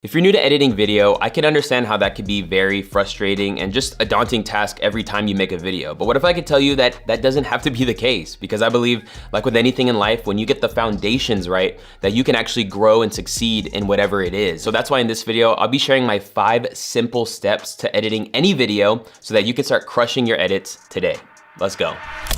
If you're new to editing video, I can understand how that could be very frustrating and just a daunting task every time you make a video. But what if I could tell you that that doesn't have to be the case? Because I believe, like with anything in life, when you get the foundations right, that you can actually grow and succeed in whatever it is. So that's why in this video, I'll be sharing my 5 simple steps to editing any video so that you can start crushing your edits today. Let's go.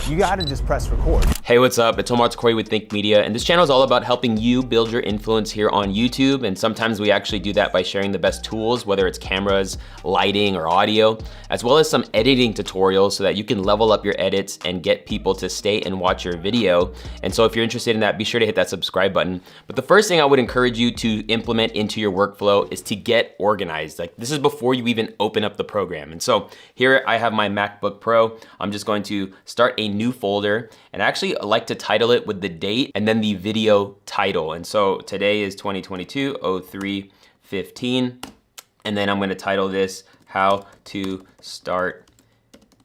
You gotta just press record. Hey, what's up? It's Omar Takori with Think Media, and this channel is all about helping you build your influence here on YouTube, and sometimes we actually do that by sharing the best tools, whether it's cameras, lighting, or audio, as well as some editing tutorials so that you can level up your edits and get people to stay and watch your video. And so if you're interested in that, be sure to hit that subscribe button. But the first thing I would encourage you to implement into your workflow is to get organized. Like, this is before you even open up the program. And so here I have my MacBook Pro. I'm just going to start a new folder, and I actually like to title it with the date and then the video title. And so today is 2022-03-15, and then I'm gonna title this How to Start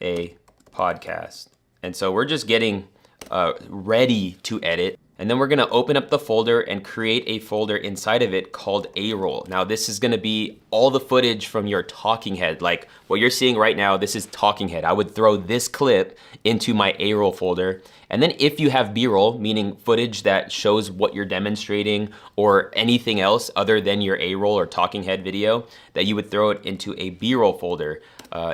a Podcast. And so we're just getting ready to edit. And then we're gonna open up the folder and create a folder inside of it called A-roll. Now this is gonna be all the footage from your talking head. Like what you're seeing right now, this is talking head. I would throw this clip into my A-roll folder. And then if you have B-roll, meaning footage that shows what you're demonstrating or anything else other than your A-roll or talking head video, that you would throw it into a B-roll folder.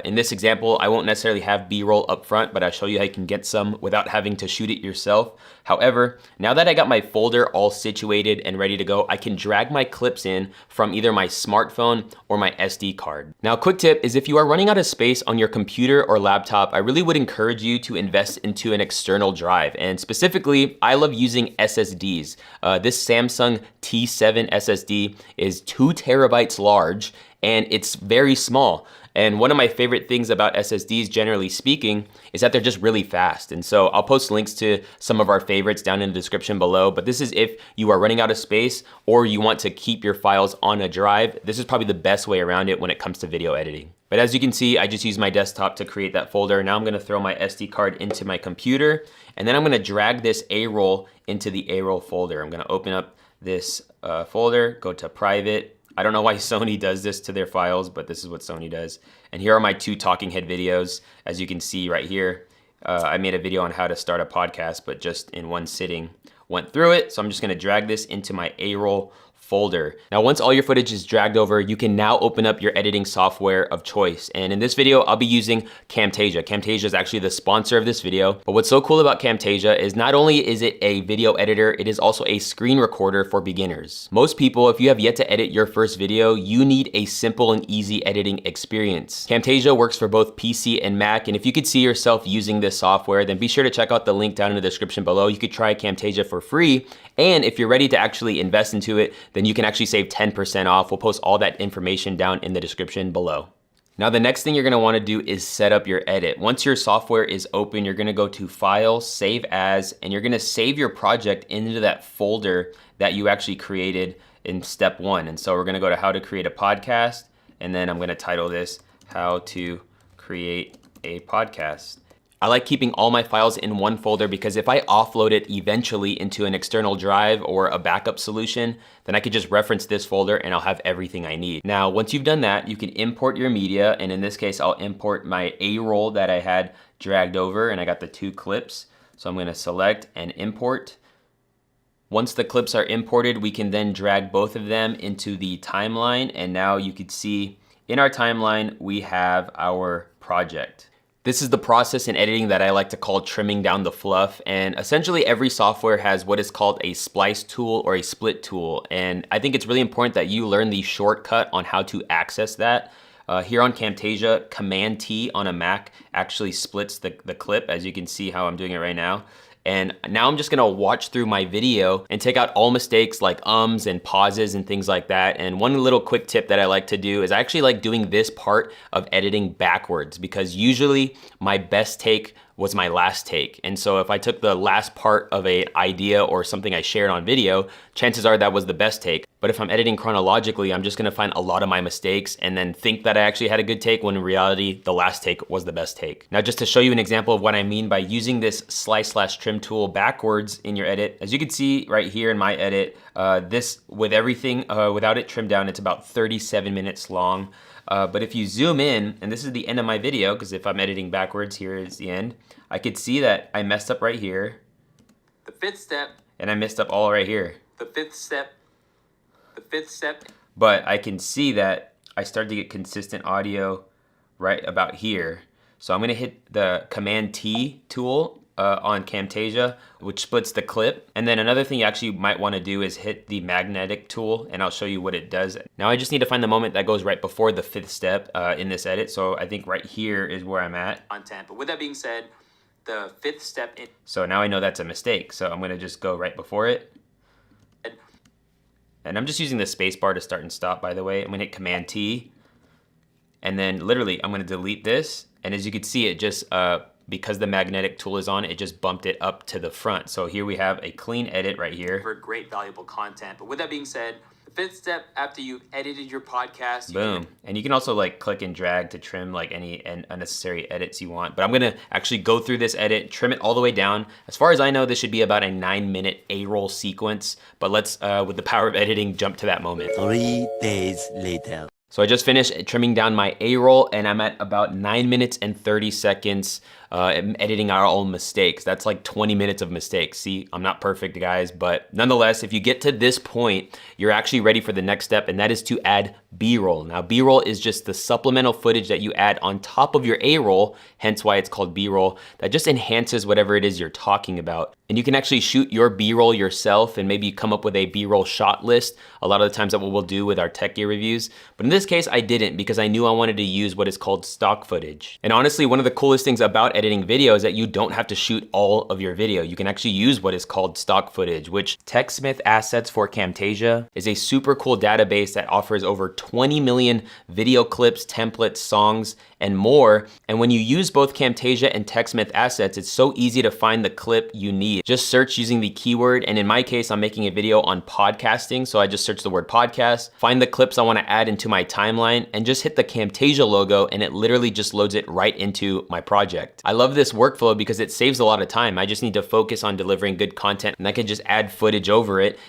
In this example, I won't necessarily have B-roll up front, but I'll show you how you can get some without having to shoot it yourself. However, now that I got my folder all situated and ready to go, I can drag my clips in from either my smartphone or my SD card. Now, a quick tip is if you are running out of space on your computer or laptop, I really would encourage you to invest into an external drive. And specifically, I love using SSDs. This Samsung T7 SSD is 2 terabytes large, and it's very small. And one of my favorite things about SSDs, generally speaking, is that they're just really fast. And so I'll post links to some of our favorites down in the description below, but this is if you are running out of space or you want to keep your files on a drive. This is probably the best way around it when it comes to video editing. But as you can see, I just used my desktop to create that folder. Now I'm gonna throw my SD card into my computer, and then I'm gonna drag this A-roll into the A-roll folder. I'm gonna open up this folder, go to private. I don't know why Sony does this to their files, but this is what Sony does. And here are my 2 talking head videos. As you can see right here, I made a video on how to start a podcast, but just in one sitting, went through it. So I'm just gonna drag this into my A-roll folder. Now, once all your footage is dragged over, you can now open up your editing software of choice. And in this video, I'll be using Camtasia. Camtasia is actually the sponsor of this video. But what's so cool about Camtasia is not only is it a video editor, it is also a screen recorder for beginners. Most people, if you have yet to edit your first video, you need a simple and easy editing experience. Camtasia works for both PC and Mac. And if you could see yourself using this software, then be sure to check out the link down in the description below. You could try Camtasia for free. And if you're ready to actually invest into it, then you can actually save 10% off. We'll post all that information down in the description below. Now, the next thing you're gonna wanna do is set up your edit. Once your software is open, you're gonna go to File, Save As, and you're gonna save your project into that folder that you actually created in step 1. And so we're gonna go to How to Create a Podcast, and then I'm gonna title this How to Create a Podcast. I like keeping all my files in one folder because if I offload it eventually into an external drive or a backup solution, then I could just reference this folder and I'll have everything I need. Now, once you've done that, you can import your media. And in this case, I'll import my A-roll that I had dragged over, and I got the 2 clips. So I'm gonna select and import. Once the clips are imported, we can then drag both of them into the timeline. And now you could see in our timeline, we have our project. This is the process in editing that I like to call trimming down the fluff. And essentially every software has what is called a splice tool or a split tool. And I think it's really important that you learn the shortcut on how to access that. Here on Camtasia, Command T on a Mac actually splits the clip, as you can see how I'm doing it right now. And now I'm just gonna watch through my video and take out all mistakes like ums and pauses and things like that. And one little quick tip that I like to do is I actually like doing this part of editing backwards, because usually my best take was my last take. And so if I took the last part of an idea or something I shared on video, chances are that was the best take. But if I'm editing chronologically, I'm just gonna find a lot of my mistakes and then think that I actually had a good take when in reality, the last take was the best take. Now, just to show you an example of what I mean by using this slice/trim tool backwards in your edit, as you can see right here in my edit, this with everything, without it trimmed down, it's about 37 minutes long. But if you zoom in, and this is the end of my video, because if I'm editing backwards, here is the end, I could see that I messed up right here. The fifth step. And I messed up all right here. The fifth step. The fifth step. But I can see that I started to get consistent audio right about here. So I'm gonna hit the Command T tool on Camtasia, which splits the clip. And then another thing you actually might wanna do is hit the magnetic tool, and I'll show you what it does. Now I just need to find the moment that goes right before the fifth step in this edit. So I think right here is where I'm at. Content, but with that being said, the fifth step in. So now I know that's a mistake. So I'm gonna just go right before it. And I'm just using the space bar to start and stop, by the way. I'm gonna hit Command T, and then literally I'm gonna delete this. And as you can see, it just, because the magnetic tool is on, it just bumped it up to the front. So here we have a clean edit right here. For great valuable content. But with that being said, the fifth step after you've edited your podcast. Boom. And you can also like click and drag to trim like any unnecessary edits you want. But I'm gonna actually go through this edit, trim it all the way down. As far as I know, this should be about a 9-minute A-roll sequence. But let's, with the power of editing, jump to that moment. 3 days later. So I just finished trimming down my A-roll, and I'm at about 9 minutes and 30 seconds editing our own mistakes. That's like 20 minutes of mistakes. See, I'm not perfect, guys, but nonetheless, if you get to this point, you're actually ready for the next step, and that is to add B-roll. Now, B-roll is just the supplemental footage that you add on top of your A-roll, hence why it's called B-roll, that just enhances whatever it is you're talking about. And you can actually shoot your B-roll yourself and maybe come up with a B-roll shot list. A lot of the times that what we'll do with our tech gear reviews. But in this case, I didn't because I knew I wanted to use what is called stock footage. And honestly, one of the coolest things about editing video is that you don't have to shoot all of your video. You can actually use what is called stock footage, which TechSmith Assets for Camtasia is a super cool database that offers over 20 million video clips, templates, songs, and more. And when you use both Camtasia and TechSmith Assets, it's so easy to find the clip you need. Just search using the keyword, and in my case, I'm making a video on podcasting, so I just search the word podcast, find the clips I wanna add into my timeline, and just hit the Camtasia logo, and it literally just loads it right into my project. I love this workflow because it saves a lot of time. I just need to focus on delivering good content, and I can just add footage over it.